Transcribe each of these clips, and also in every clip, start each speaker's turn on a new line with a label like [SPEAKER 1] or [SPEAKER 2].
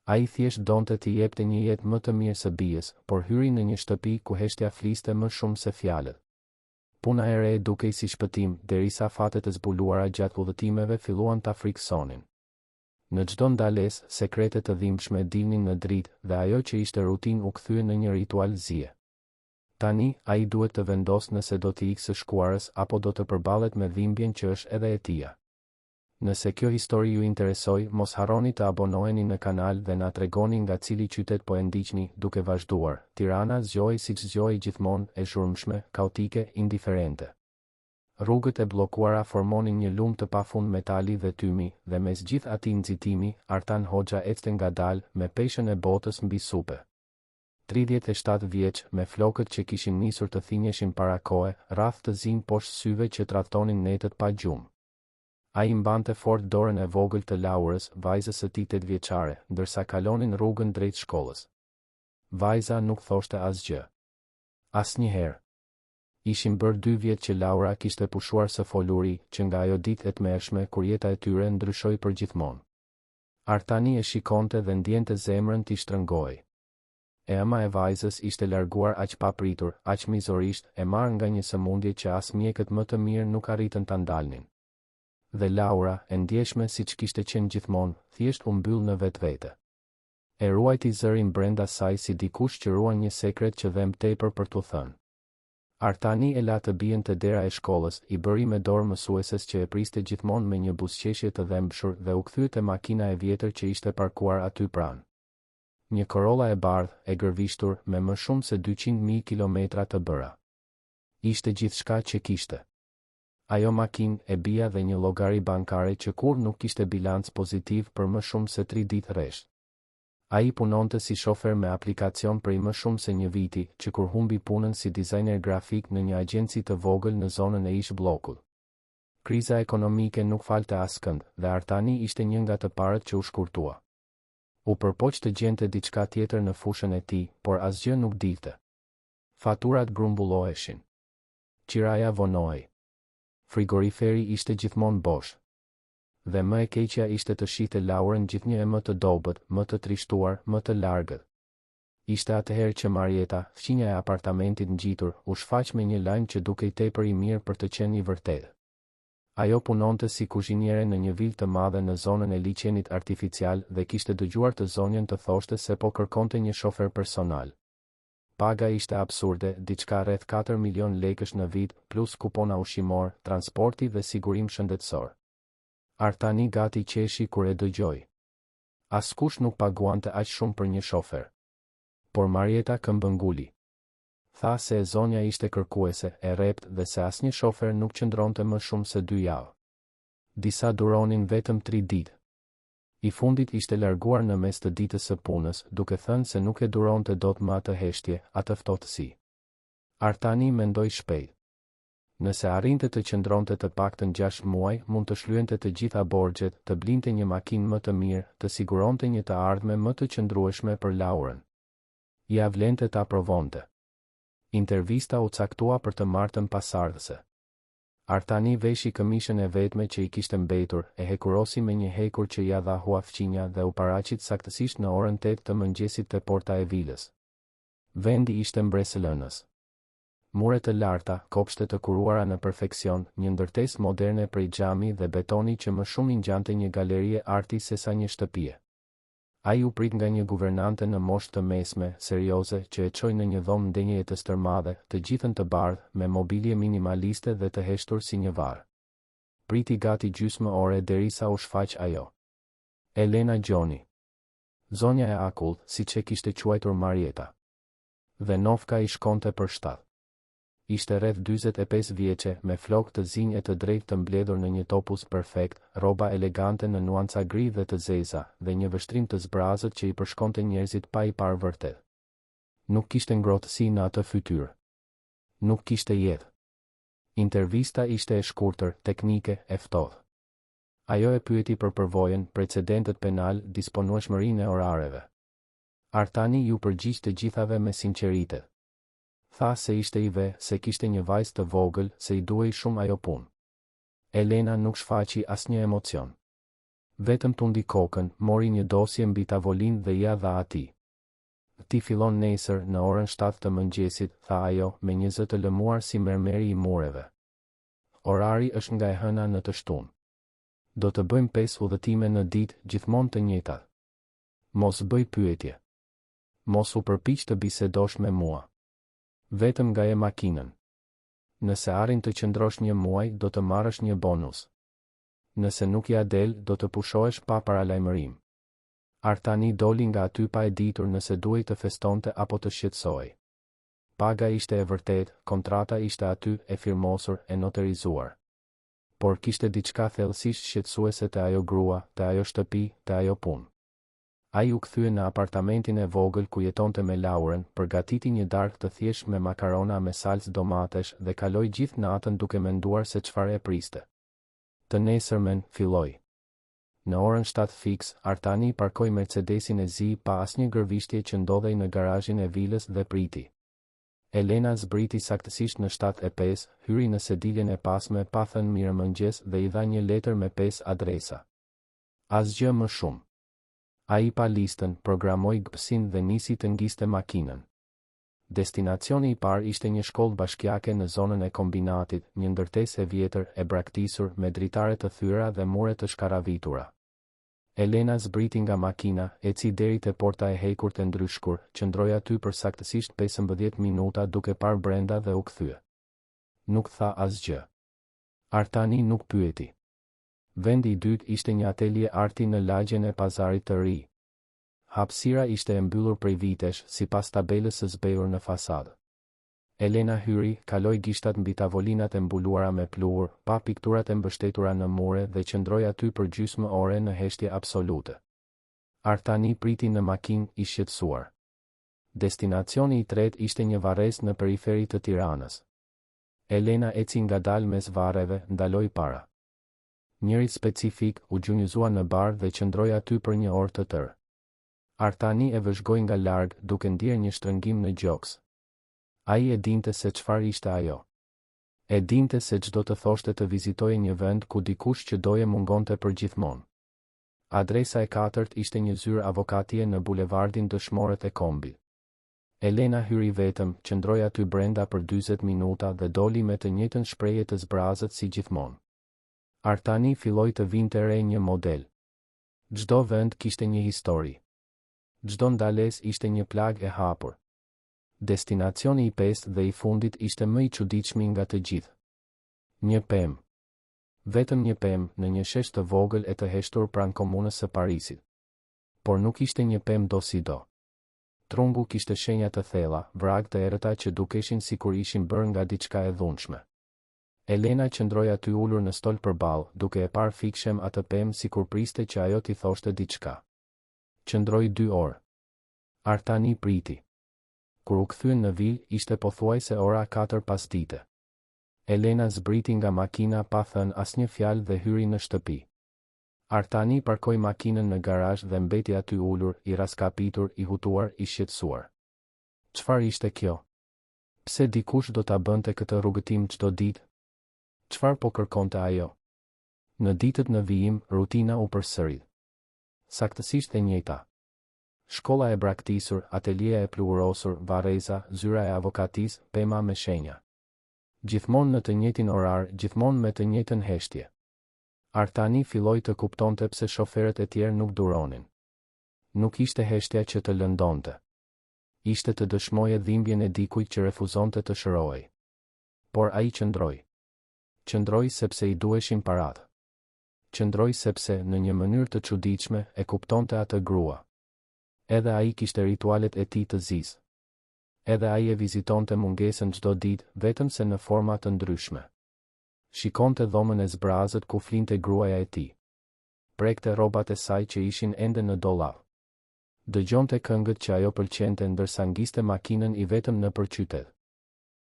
[SPEAKER 1] Ai thjesht donte t'i jepte një jetë më të mirë së bijës, por hyri në një shtëpi ku heshtja fliste më shumë se fjalët. Puna e re dukej si shpëtim, derisa fatet e zbuluara gjatë udhëtimeve filluan ta friksonin. Në çdo ndalesë, sekrete të dhimbshme dilnin në dritë dhe ajo që ishte rutinë u kthye në një ritual zie. Tani, ai duhet të vendosë nëse do t'i ikë së shkuarës apo do të përballet me dhimbjen që është edhe e tija. Nëse kjo histori ju interesoj, mos harroni të abonoheni në kanal dhe na tregoni nga cili qytet po e ndiqni, duke vazhduar. Tirana zgjohej siç zgjohej gjithmonë, e zhurmshme, kaotike, indiferente. Rrugët e bllokuara formonin një lumë të pafund metali dhe tymi, dhe mes gjithë atij nxitimi, Artan Hoxha ecte ngadalë me peshën e botës mbi supe. 37 vjeç, me flokët që kishin nisur të thinjeshin para kohe, rrath të zinj poshtë syve që tradhtonin netët pa gjumë. Ai mbante fort dorën e vogël të Laurës, vajzës së tij 8 vjeçare, ndërsa kalonin rrugën drejt shkollës. Vajza nuk thoshte asgjë. Asnjëherë. Ishin bërë 2 vjet që Laura kishte pushuar së foluri, që nga ajo ditë e tmerrshme kur jeta e tyre ndryshoi përgjithmonë. Artani e shikonte dhe ndjente zemrën t'i shtrëngoi. Ema e vajzës ishte larguar aq papritur, aq mizorisht, e marrë nga një sëmundje që as mjekët më të mirë nuk arritën ta ndalnin. Dhe Laura, e ndjeshme siç kishte qenë gjithmonë, thjesht u mbyll në vetvete. E ruajti zërin brenda saj si dikush që ruan një sekret që dhem tepër për t'u thënë. Artani e la të bien te dera e shkollës, i bëri me dorë mësueses që e priste gjithmonë me një buzëqeshje të dhembshur dhe u kthye te makina e vjetër që ishte parkuar aty pranë. Një Corolla e bardhë, e gërvishtur, me më shumë se 200.000 kilometra të bëra. Ishte gjithçka që kishte. Ajo makinë e bija dhe një llogari bankare që kur nuk kishte bilanc pozitiv për më shumë se 3 ditë rresht. Ai punonte si shofer me aplikacion prej më shumë se një viti, që kur humbi punën si dizajner grafik në një agjenci të vogël në zonën e ish bllokut. Kriza ekonomike nuk falte askënd, dhe Artani ishte një nga të parët që u shkurtua. U përpoq të gjente diçka tjetër në fushën e tij, por asgjë nuk dilte. Faturat grumbulloheshin. Qiraja vonohej. Frigoriferi ishte gjithmonë bosh. Dhe më e keqja ishte të shihte Laurën gjithnjë e më të dobët, më të trishtuar, më të largët. Ishte atëherë që Marieta, fqinja e apartamentit ngjitur, u shfaq me një lajm që dukej tepër i mirë për të qenë i vërtetë. Ajo punonte si kuzhiniere në një vilë të madhe në zonën e liçenit artificial dhe kishte dëgjuar të zonjën të thoshte se po kërkonte një shofer personal. Paga ishte absurde, diçka rreth 4 milion lekësh në vit, plus kupona ushqimor, transporti dhe sigurim shëndetësor. Artani gati qeshi kur e dëgjoi. Askush nuk paguante aq shumë për një shofer. Por Marieta këmbënguli. Tha se e zonja ishte kërkuese, e rrept dhe se asnjë shofer nuk qëndronte më shumë se 2 javë. Disa duronin vetëm 3 ditë. I fundit ishte larguar në mes të ditës së punës, duke thënë se nuk e duronte dot më atë heshtje, atë ftohtësi. Artani mendoi shpejt. Nëse arrinte të qëndronte të paktën 6 muaj, mund të shlyente të gjitha borxhet, të blinte një makinë më të mirë, të siguronte një të ardhme më të qëndrueshme për Laurën. Ja vlente ta provonte. Intervista u caktua për të martën pasardhëse. Artani veshi këmishën e vetme që i kishte mbetur, e hekurosi me një hekur që ja dha hua fqinja dhe u paraqit saktësisht në orën 8 të mëngjesit te porta e vilës. Vendi ishte mbresëlënës. Muret të larta, kopshte të kuruara në perfeksion, një ndërtesë moderne prej xhami dhe betoni që më shumë i ngjante një galeri e arti sesa një shtëpie. Ai u prit nga një guvernante në moshë të mesme, serioze, që e çoi në një dhomë ndenjeje të stërmadhe, të gjithën të bardhë, me mobilje minimaliste dhe të heshtur si një varr. Priti gati gjysmë ore derisa u shfaq ajo. Elena Gjoni. Zonja e akullt, siç e kishte quajtur Marieta. Dhe Novka i shkonte për shtat. Ishte rreth 45 vjeçe, me flokë të zinj e të drejtë të mbledhur në një topuz perfekt, rroba elegante në nuanca gri dhe të zeza, dhe një vështrim të zbrazët që i përshkonte njerëzit pa i parë vërtet. Nuk kishte ngrohtësi në atë fytyrë. Nuk kishte jetë. Intervista ishte e shkurtër, teknike, e ftohtë. Ajo e pyeti për përvojën, precedentet penal, disponueshmërinë e orareve. Artani ju përgjigj të gjithave me sinqeritet. Tha se ishte i ve, se kishte një vajzë të vogël, se i duhej shumë ajo punë. Elena nuk shfaqi asnjë emocion. Vetëm tundi kokën, mori një dosje mbi tavolinë dhe ja dha atij. Ti fillon nesër në orën 7 të mëngjesit, tha ajo, me një zë të lëmuar si mermeri i mureve. Orari është nga e hëna në të shtunë. Do të bëjmë 5 udhëtime në ditë, gjithmonë të njëjta. Mos bëj pyetje. Mos u përpiq të bisedosh me mua. Vetëm nga e makinën. Nëse arrin të qëndrosh një muaj, do të marrësh një bonus. Nëse nuk ja del, do të pushohesh pa paralajmërim. Artani doli nga aty pa e ditur nëse duhej të festonte apo të shqetësohej. Paga ishte e vërtet, kontrata ishte aty, e firmosur, e noterizuar. Por kishte diçka thellësisht shqetësuese te ajo grua, te ajo shtëpi, te ajo punë. Ai u kthye në apartamentin e vogël ku jetonte me Lauren, përgatiti një darkë të thjeshtë me makarona me salcë domatesh dhe kaloi gjithë natën duke menduar se çfarë e priste. Të nesërmen, filloi. Në orën 7 fiks, Artani parkoi Mercedesin e zi pa asnjë gërvishtje që ndodhej në garazhin e vilës dhe priti. Elena zbriti saktësisht në 7:05, hyri në sediljen e pasme pa thënë mirëmëngjes dhe i dha një letër me 5 adresa. Asgjë më shumë. Ai pa listën, programoi GPS-in dhe nisi të ngiste makinën. Destinacioni i parë ishte një shkollë bashkiake në zonën e kombinatit, një ndërtesë e vjetër, e braktisur, me dritare të thyra dhe mure të shkaravitura. Elena zbriti nga makina, eci deri te porta e hekur të ndryshkur, qëndroi aty për saktësisht 15 minuta duke parë brenda dhe u kthye. Nuk tha asgjë. Artani nuk pyeti. Vendi i dytë ishte një atelje arti në lagjen e pazarit të ri. Hapësira ishte e mbyllur prej vitesh, sipas tabelës së zbehur në fasadë. Elena hyri, kaloi gishtat mbi tavolinat e mbuluara me pluhur, pa pikturat e mbështetura në mure dhe qëndroi aty për gjysmë ore në heshtje absolute. Artani priti në makinë, i shqetësuar. Destinacioni i tretë ishte një varrezë në periferi të Tiranës. Elena eci ngadalë mes varreve, ndaloi para. Njëri specifik u gjunjëzua në bar dhe qëndroi aty për një orë të tërë. Artani e vëzhgoi nga larg, duke ndier një shtrëngim në gjoks. Ai e dinte se çfarë ishte ajo. E dinte se çdo të thoshte të vizitoje një vend ku dikush që doje mungonte përgjithmonë. Adresa e katërt ishte një zyrë avokatie në bulevardin Dëshmorët e Kombit. Elena hyri vetëm, qëndroi aty brenda për 40 minuta dhe doli me të njëjtën shprehje të zbrazët si gjithmonë. Artani filloi të vinte re një model. Çdo vend kishte një histori. Çdo ndalesë ishte një plagë e hapur. Destinacioni i 5 dhe i fundit ishte më i çuditshmi nga të gjithë. Një pemë. Vetëm një pemë në një shesh të vogël e të heshtur pranë komunës së Parisit. Por nuk ishte një pemë do si do. Trungu kishte shenja të thella, vrag të errëta që dukeshin sikur ishin bërë nga diçka e dhunshme. Elena qëndroi aty ulur në stol përballë, duke e parë fikshem atë pemë sikur priste që ajo t'i thoshte diçka. Qëndroi 2 orë. Artani priti. Kur u kthyen në vil, ishte pothuajse ora 4 pasdite. Elena zbriti nga makina pa thënë asnjë fjalë dhe hyri në shtëpi. Artani parkoi makinën në garazh dhe mbeti aty ulur, i raskapitur, i hutuar, i shqetësuar. Çfarë ishte kjo? Pse dikush do ta bënte këtë rrugëtim çdo ditë? Çfarë po kërkonte ajo? Në ditët në vijim, rutina u përsëri. Saktësisht e njëjta. Shkolla e braktisur, ateljeja e pluhurosur, varreza, zyra e avokatisë, pema me shenja. Gjithmonë në të njëjtin orar, gjithmonë me të njëjtën heshtje. Artani filloi të kuptonte pse shoferët e tjerë nuk duronin. Nuk ishte heshtja që të lëndonte. Ishte të dëshmoje dhimbjen e dikujt që refuzonte të shërohej. Por ai qëndroi. Qëndroi sepse i duheshin paratë. Qëndroi sepse, në një mënyrë të çuditshme, e kuptonte atë grua. Edhe ai kishte ritualet e tij të zis. Edhe ai e vizitonte mungesën çdo ditë, vetëm se në forma të ndryshme. Shikonte dhomën e zbrazët ku flinte gruaja e tij. Prekte rrobat e saj që ishin ende në dollap. Dëgjonte këngët që ajo pëlqente ndërsa ngiste makinën i vetëm nëpër qytet.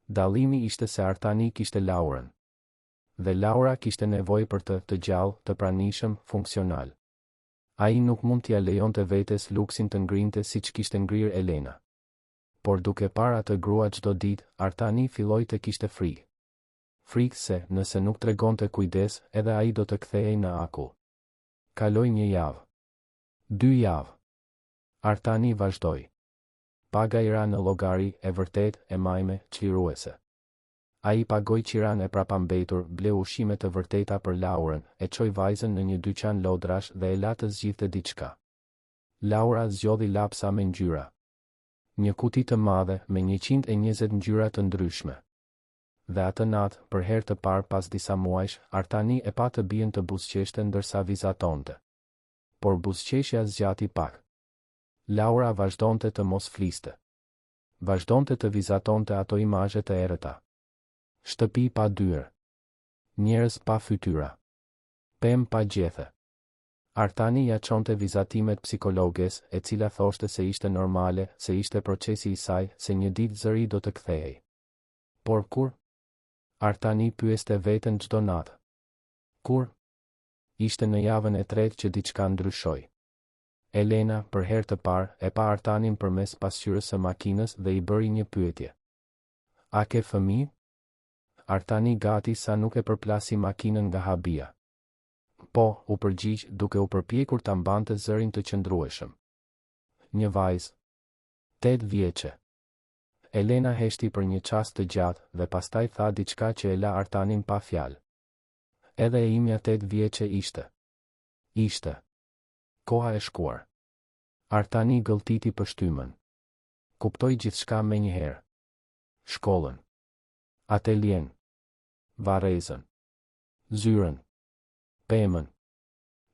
[SPEAKER 1] Dallimi ishte se Artani kishte Lauren. Dhe Laura kishte nevojë për të gjallë, të pranishëm, funksional. Ai nuk mund t'ia lejonte vetes luksin të ngrinte siç kishte ngrirë Elena. Por duke parë atë grua çdo ditë, Artani filloi të kishte frikë. Frikë se, nëse nuk tregonte kujdes, edhe ai do të kthehej në akull. Kaloi 1 javë. 2 javë. Artani vazhdoi. Paga i ra në llogari e vërtet e majme çliruese. Ai pagoi qiran e prapambetur, bleu ushqime të vërteta për Laurën, e çoi vajzën në një dyqan lodrash dhe e la të zgjidhte diçka. Laura zgjodhi lapsa me ngjyra. Një kuti të madhe me 120 ngjyra të ndryshme. Dhe atë natë, për herë të parë pas disa muajsh, Artani e pa të bien të buzëqeshte ndërsa vizatonte. Por buzëqeshja zgjati pak. Laura vazhdonte të mos fliste. Vazhdonte të vizatonte ato imazhe të errëta. Shtëpi pa dyer. Njerëz pa fytyra. Pemë pa gjethe. Artani ja çonte vizatimet psikologes, e cila thoshte se ishte normale, se ishte procesi i saj, se një ditë zëri do të kthehej. Por kur? Artani pyeste veten çdo natë. Kur? Ishte në javën e tretë që diçka ndryshoi. Elena, për herë të parë, e pa Artanin përmes pasqyrës së makinës dhe i bëri një pyetje. A ke fëmijë? Artani gati sa nuk e përplasi makinën nga habia. Po, u përgjigj duke u përpjekur ta mbante zërin të qëndrueshëm. Një vajzë. 8 vjeçe. Elena heshti për një çast të gjatë dhe pastaj tha diçka që e la Artanin pa fjalë. Edhe e imja 8 vjeçe ishte. Ishte. Koha e shkuar. Artani gëlltiti pështymën. Kuptoi gjithçka menjëherë. Shkollën. Atelien. Varrezën. Zyrën. Pemën.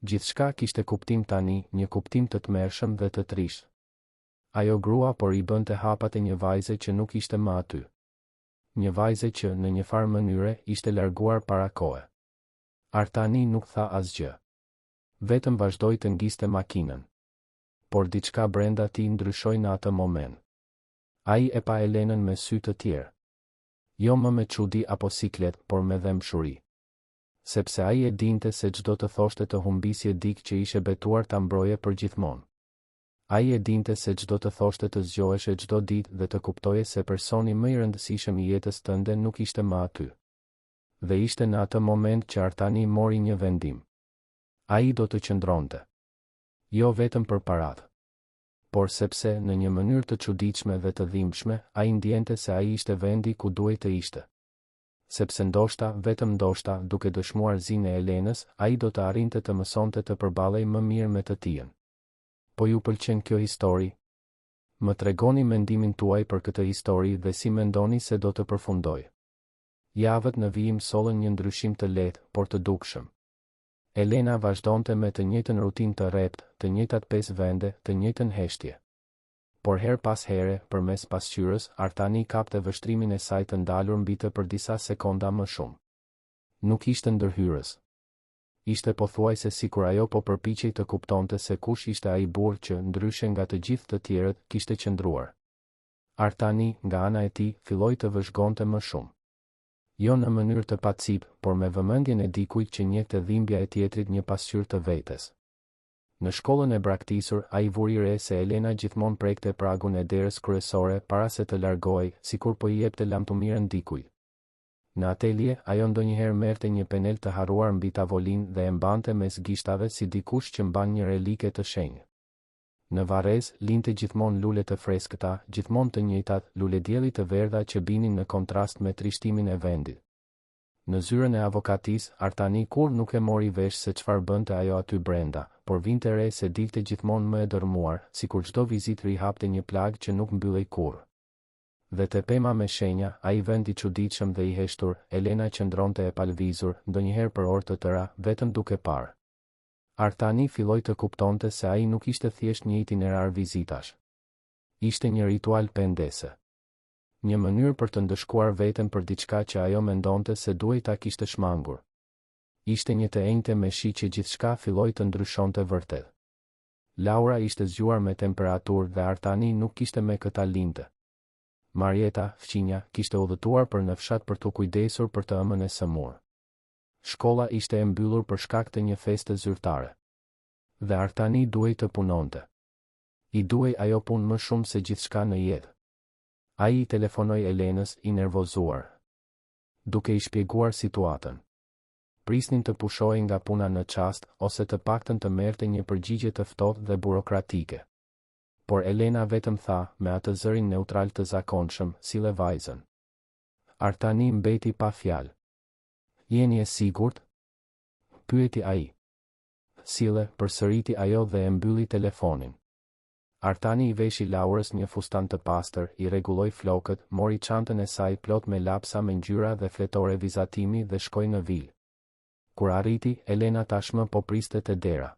[SPEAKER 1] Gjithçka kishte kuptim tani, një kuptim të tmerrshëm dhe të trisht. Ajo grua por i bënte hapat e një vajze që nuk ishte më aty. Një vajze që, në një farë mënyre, ishte larguar para kohe. Artani nuk tha asgjë. Vetëm vazhdoi të ngjiste makinën. Por diçka brenda tij ndryshoi në atë moment. Ai e pa Elenën me sy të tjerë. Jo më me çudi apo siklet, por me dëmshuri. Sepse ai e dinte se çdo të thoshte të humbisje dik që ishe betuar ta mbroje për gjithmonë. Ai e dinte se çdo të thoshte të zgjoheshe çdo ditë dhe të kuptoje se personi më i rëndësishëm i jetës tënde nuk ishte më aty. Dhe ishte në atë moment që Artani mori një vendim. Ai do të qëndronte. Jo vetëm për paratë. Por sepse, në një mënyrë të çuditshme dhe të dhimbshme, ai ndjente se ai ishte vendi ku duhej të ishte. Sepse ndoshta, vetëm ndoshta, duke dëshmuar zinë e Elenës, ai do të arrinte të mësonte të përballej më mirë me të tijën. Po ju pëlqen kjo histori? Më tregoni mendimin tuaj për këtë histori dhe si mendoni se do të përfundoj. Javët në vijim sollën një ndryshim të lehtë, por të dukshëm. Elena vazhdonte me të njëjtën rutinë të rrept, të njëjtat 5 vende, të njëjtën heshtje. Por her pas here, përmes pasqyrës, Artani kapte vështrimin e saj të ndalur mbi të për disa sekonda më shumë. Nuk ishte ndërhyrës. Ishte pothuajse sikur ajo po përpiqej të kuptonte se kush ishte ai burr që, ndryshe nga të gjithë të tjerët, kishte qëndruar. Artani, nga ana e tij, filloi të vëzhgonte më shumë. Jo në mënyrë të pacip, por me vëmendjen e dikujt që njehte dhimbja e tjetrit një pasqyrë të vetes. Në shkollën e braktisur, ai vuri re se Elena gjithmonë prekte pragun e derës kryesore para se të largohej, sikur po i jepte lamtumirën dikujt. Në atelje, ajo ndonjëherë merrte një penel të harruar mbi tavolinë dhe e mbante mes gishtave si dikush që mban një relike të shenjtë. Në Varrezë, linte gjithmonë lule të freskëta, gjithmonë të njëjtat, lule dielli të verdha që binin në kontrast me trishtimin e vendit. Në zyrën e avokatisë, Artani kur nuk e mori vesh se çfarë bënte ajo aty brenda, por vinte re se dilte gjithmonë më e dërmuar, sikur çdo vizitë rihapte një plag që nuk mbyllej kurrë. Dhe te pema me shenja, ai vend i çuditshëm dhe i heshtur, Elena qëndronte e palvizur, ndonjëherë për orë të tëra, vetëm duke parë. Artani filloi të kuptonte se ai nuk ishte thjesht një itinerar vizitash. Ishte një ritual pendese. Një mënyrë për të ndëshkuar veten për diçka që ajo mendonte se duhej ta kishte shmangur. Ishte një të enjte me shi që gjithçka filloi të ndryshonte vërtet. Laura ishte zgjuar me temperaturë dhe Artani nuk kishte me këta linte. Marieta, fqinja, kishte udhëtuar për në fshat për të kujdesur për të ëmën e sëmurë. Shkolla ishte e mbyllur për shkak të një feste zyrtare. Dhe Artani duhej të punonte. I duhej ajo punë më shumë se gjithçka në jetë. Ai i telefonoi Elenës i nervozuar, duke i shpjeguar situatën. prisnin të pushojnë nga puna në çast, ose të paktën të merrte një përgjigje të ftohtë dhe burokratike. Por Elena vetëm tha, me atë zërin neutral të zakonshëm, sille vajzën. Artani mbeti pa fjalë. Jeni e sigurt? Pyeti ai. Sille, përsëriti ajo dhe e mbylli telefonin. Artani i veshi Laurës një fustan të pastër, i rregulloi flokët, mori çantën e saj plot me lapsa me ngjyra dhe fletore vizatimi dhe shkoi në vil. Kur arriti, Elena tashmë po priste te dera.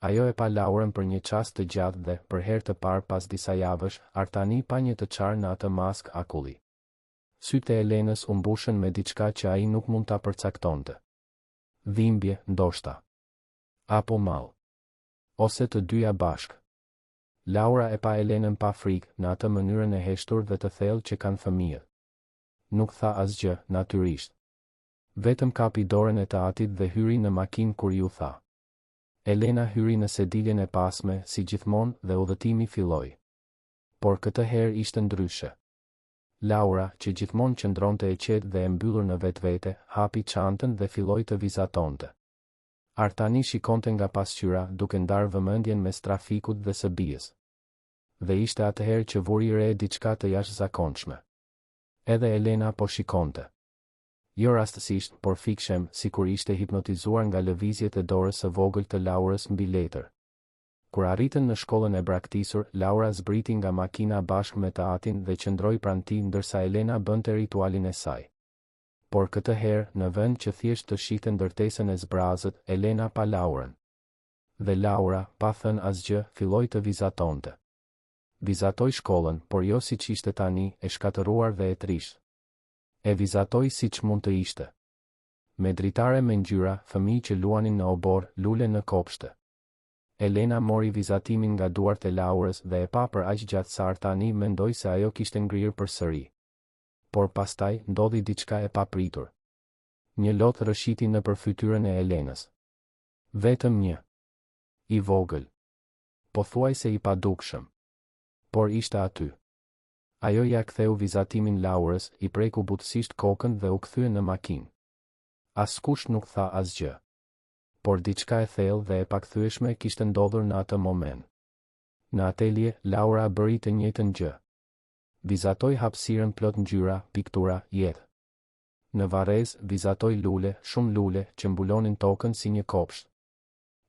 [SPEAKER 1] Ajo e pa Laurën për një çast të gjatë dhe, për herë të parë pas disa javësh, Artani pa një të çarë në atë mask akulli. Sytë e Elenës u mbushën me diçka që ai nuk mund ta përcaktonte. Dhimbje, ndoshta. Apo mall. Ose të dyja bashk. Laura e pa Elenën pa frikë, në atë mënyrën e heshtur dhe të thellë që kanë fëmijët. Nuk tha asgjë, natyrisht. Vetëm kapi dorën e të atit dhe hyri në makinë kur ju tha. Elena hyri në sediljen e pasme, si gjithmonë, dhe udhëtimi filloi. Por këtë herë ishte ndryshe. Laura, që gjithmonë qëndronte e qetë dhe e mbyllur në vetvete, hapi çantën dhe filloi të vizatonte. Artani shikonte nga pasqyra, duke ndarë vëmendjen mes trafikut dhe së bijës. Dhe ishte atëherë që vuri re diçka të jashtëzakonshme. Edhe Elena po shikonte. Jo rastësisht, por fikshem, sikur ishte hipnotizuar nga lëvizjet e dorës së vogël të Laurës mbi letër. Kur arritën në shkollën e braktisur, Laura zbriti nga makina bashkë me të atin dhe qëndroi pranë tij ndërsa Elena bënte ritualin e saj. Por këtë herë, në vend që thjesht të shihte ndërtesën e zbrazët, Elena pa Laurën. Dhe Laura, pa thënë asgjë, filloi të vizatonte. Vizatoi shkollën, por jo siç ishte tani, e shkatëruar dhe e trisht. E vizatoi siç mund të ishte. Me dritare me ngjyra, fëmijë që luanin në obor, lule në kopshte. Elena mori vizatimin nga duart e Laurës dhe e pa për aq gjatë sa Artani mendoi se ajo kishte ngrirë përsëri. Por pastaj ndodhi diçka e papritur. Një lot rëshiti nëpër fytyrën e Elenës. Vetëm një. I vogël. Pothuajse i padukshëm. Por ishte aty. Ajo ja ktheu vizatimin Laurës, i preku butësisht kokën dhe u kthye në makinë. Askush nuk tha asgjë. Por diçka e thellë dhe e pakthyeshme kishte ndodhur në atë moment. Në atelje, Laura bëri të njëjtën gjë. Vizatoi hapësirën plot ngjyra, piktura, jetë. Në varrez, vizatoi lule, shumë lule, që mbulonin tokën si një kopsht.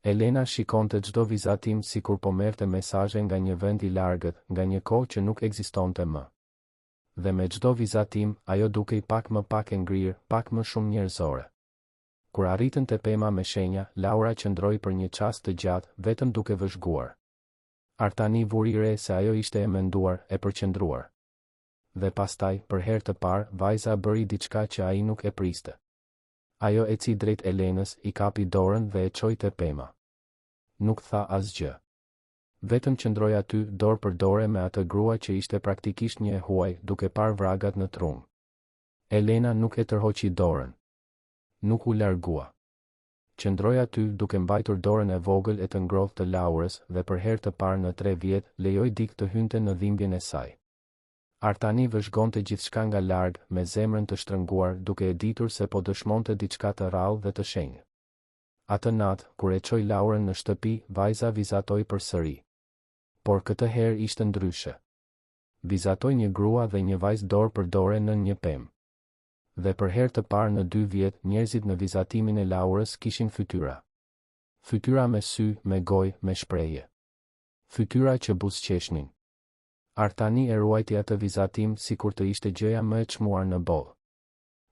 [SPEAKER 1] Elena shikonte çdo vizatim sikur po merrte mesazhe nga një vend i largët, nga një kohë që nuk ekzistonte më. Dhe me çdo vizatim, ajo dukej pak më pak e ngrirë, pak më shumë njerëzore. Kur arritën te pema me shenja, Laura qëndroi për një çast të gjatë, vetëm duke vëzhguar. Artani vuri re se ajo ishte e menduar, e përqendruar. Dhe pastaj, për herë të parë, vajza bëri diçka që ai nuk e priste. Ajo eci drejt Elenës, i kapi dorën dhe e çoi te pema. Nuk tha asgjë. Vetëm qëndroi aty, dorë për dore me atë grua që ishte praktikisht një e huaj, duke parë vragat në trumë. Elena nuk e tërhoqi dorën. Nuk u largua. Qëndroi aty duke mbajtur dorën e vogël e të ngrohtë të Laurës dhe për herë të parë në 3 vjet, lejoi dik të hynte në dhimbjen e saj. Artani vëzhgonte gjithçka nga larg, me zemrën të shtrënguar, duke e ditur se po dëshmonte diçka të rrallë dhe të shenjtë. Atë natë, kur e çoi Laurën në shtëpi, vajza vizatoi përsëri. Por këtë herë ishte ndryshe. Vizatoi një grua dhe një vajzë dorë për dore në një pemë. Dhe për herë të parë në 2 vjet, njerëzit në vizatimin e Laurës kishin fytyra. Fytyra me sy, me gojë, me shprehje. Fytyra që buzëqeshnin. Artani e ruajti atë vizatim sikur të ishte gjëja më e çmuar në botë.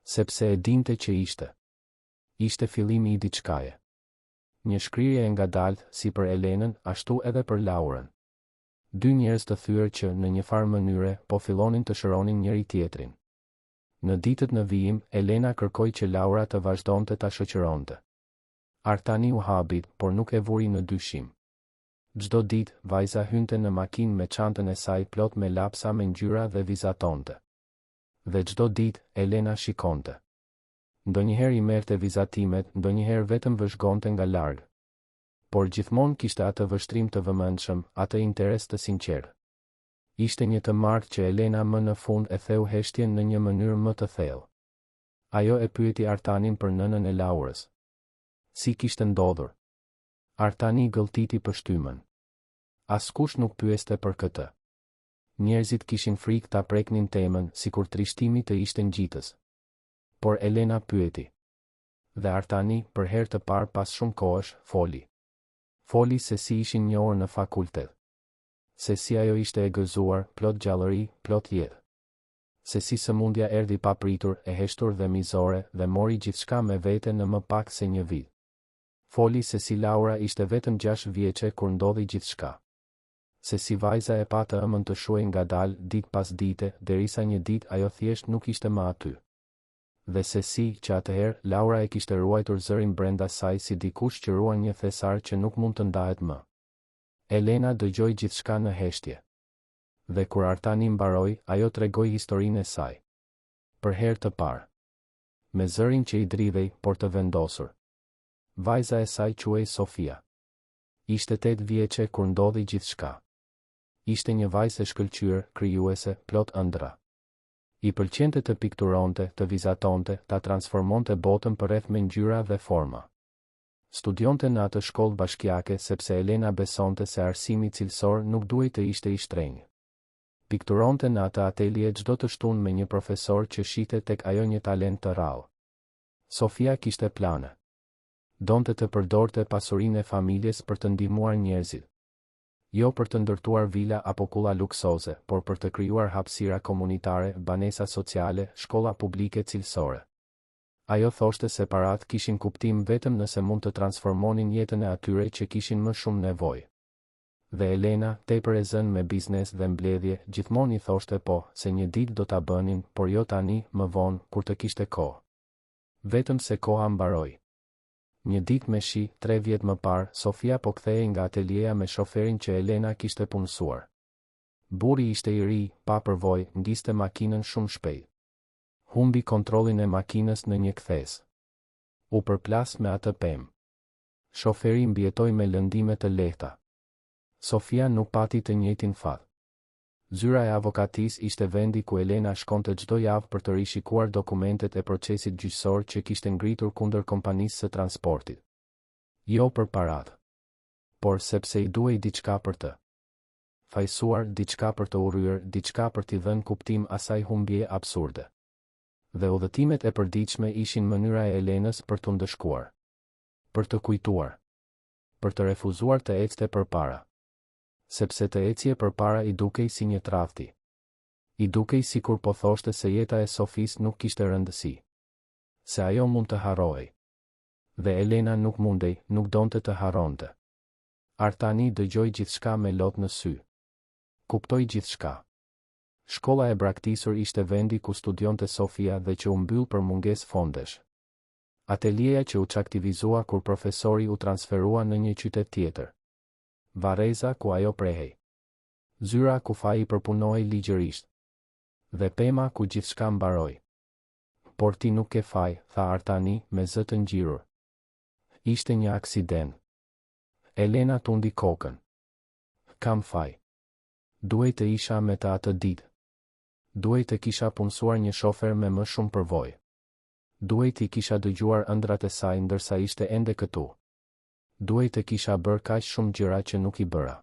[SPEAKER 1] Sepse e dinte që ishte. Ishte fillimi i diçkaje. Një shkrirje e ngadaltë, si për Elenën, ashtu edhe për Laurën. 2 njerëz të thyer që, në një farë mënyre, po fillonin të shëronin njëri tjetrin. Në ditët në vijim, Elena kërkoi që Laura të vazhdonte ta shoqëronte. Artani u habit, por nuk e vuri në dyshim. Çdo ditë, vajza hynte në makinë me çantën e saj plot me lapsa me ngjyra dhe vizatonte. Dhe çdo ditë, Elena shikonte. Ndonjëherë i merrte vizatimet, ndonjëherë vetëm vëzhgonte nga larg. Por gjithmonë kishte atë vështrim të vëmendshëm, atë interes të sinqert. Ishte një të martë që Elena më në fund e theu heshtjen në një mënyrë më të thellë. Ajo e pyeti Artanin për nënën e Laurës. Si kishte ndodhur? Artani gëlltiti pështymën. Askush nuk pyeste për këtë. Njerëzit kishin frikë ta preknin temën, sikur trishtimi të ishte ngjitës. Por Elena pyeti. Dhe Artani, për herë të parë pas shumë kohësh, foli. Foli se si ishin njohur në fakultet. Se si ajo ishte e gëzuar, plot gjallëri, plot jetë. Se si sëmundja erdhi papritur, e heshtur dhe mizore, dhe mori gjithçka me vete në më pak se një vit. Foli se si Laura ishte vetëm 6 vjeçe kur ndodhi gjithçka. Se si vajza e pa të ëmën të shuaj ngadalë ditë pas dite, derisa një ditë ajo thjesht nuk ishte më aty. Dhe se si, që atëherë, Laura e kishte ruajtur zërin brenda saj si dikush që ruan një thesar që nuk mund të ndahet më. Elena dëgjoi gjithçka në heshtje. Dhe kur Artani mbaroi, ajo tregoi historinë e saj. Për herë të parë. Me zërin që i dridhej, por të vendosur. Vajza e saj quhej Sofia. Ishte 8 vjeçe kur ndodhi gjithçka. Ishte një vajzë e shkëlqyer, krijuese, plot ëndra. I pëlqente të pikturonte, të vizatonte, ta transformonte botën përreth me ngjyra dhe forma. Studionte në atë shkollë bashkiake sepse Elena besonte se arsimi cilësor nuk duhej të ishte i shtrenjtë. Pikturonte në atë atelje çdo të shtunë me një profesor që shite tek ajo një talent të rrallë. Sofia kishte plane. Donte të përdorte pasurinë e familjes për të ndihmuar njerëzit. Jo për të ndërtuar vila apo kulla luksoze, por për të krijuar hapësira komunitare, banesa sociale, shkolla publike cilësore. Ajo thoshte se parat kishin kuptim vetëm nëse mund të transformonin jetën e atyre që kishin më shumë nevojë. Dhe Elena, tepër e zënë me biznes dhe mbledhje, gjithmonë i thoshte po, se një ditë do ta bënin, por jo tani, më vonë, kur të kishte kohë. Vetëm se koha mbaroi. Një ditë me shi, 3 vjet më parë, Sofia po kthehej nga ateljeja me shoferin që Elena kishte punësuar. Burri ishte i ri, pa përvojë, ngiste makinën shumë shpejt. Humbi kontrollin e makinës në një kthes. U përplas me atë pemë. Shoferi mbijetoi me lëndime të lehta. Sofia nuk pati të njëjtin fat. Zyra e avokatis ishte vendi ku Elena shkonte çdo javë për të rishikuar dokumentet e procesit gjyqësor që kishte ngritur kundër kompanisë së transportit. Jo për paratë, por sepse i duhej diçka për të fajsuar, diçka për të urryer, diçka për t'i dhënë kuptim asaj humbje absurde. Dhe udhëtimet e përditshme ishin mënyra e Elenës për t'u ndëshkuar, për të kujtuar, për të refuzuar të ecte përpara. Sepse të ecje përpara i dukej si një tradhti. I dukej sikur po thoshte se jeta e Sofis nuk kishte rëndësi. Se ajo mund të harrohej. Dhe Elena nuk mundej, nuk donte të harronte. Artani dëgjoi gjithçka me lot në sy. Kuptoi gjithçka. Shkolla e braktisur ishte vendi ku studionte Sofia dhe që u mbyll për mungesë fondesh. Ateljeja që u çaktivizua kur profesori u transferua në një qytet tjetër. Vareza ku ajo prehej. Zyra ku faji përpunohej ligjërisht. Dhe pema ku gjithçka mbaroi. Por ti nuk ke faj, tha Artani me zë të ngjirur. Ishte një aksident. Elena tundi kokën. Kam faj. Duhej të isha me të atë ditë. Duhej të kisha punësuar një shofer me më shumë përvojë. Duhej të kisha dëgjuar ëndrat e saj ndërsa ishte ende këtu. Duhej të kisha bërë kaq shumë gjëra që nuk i bëra.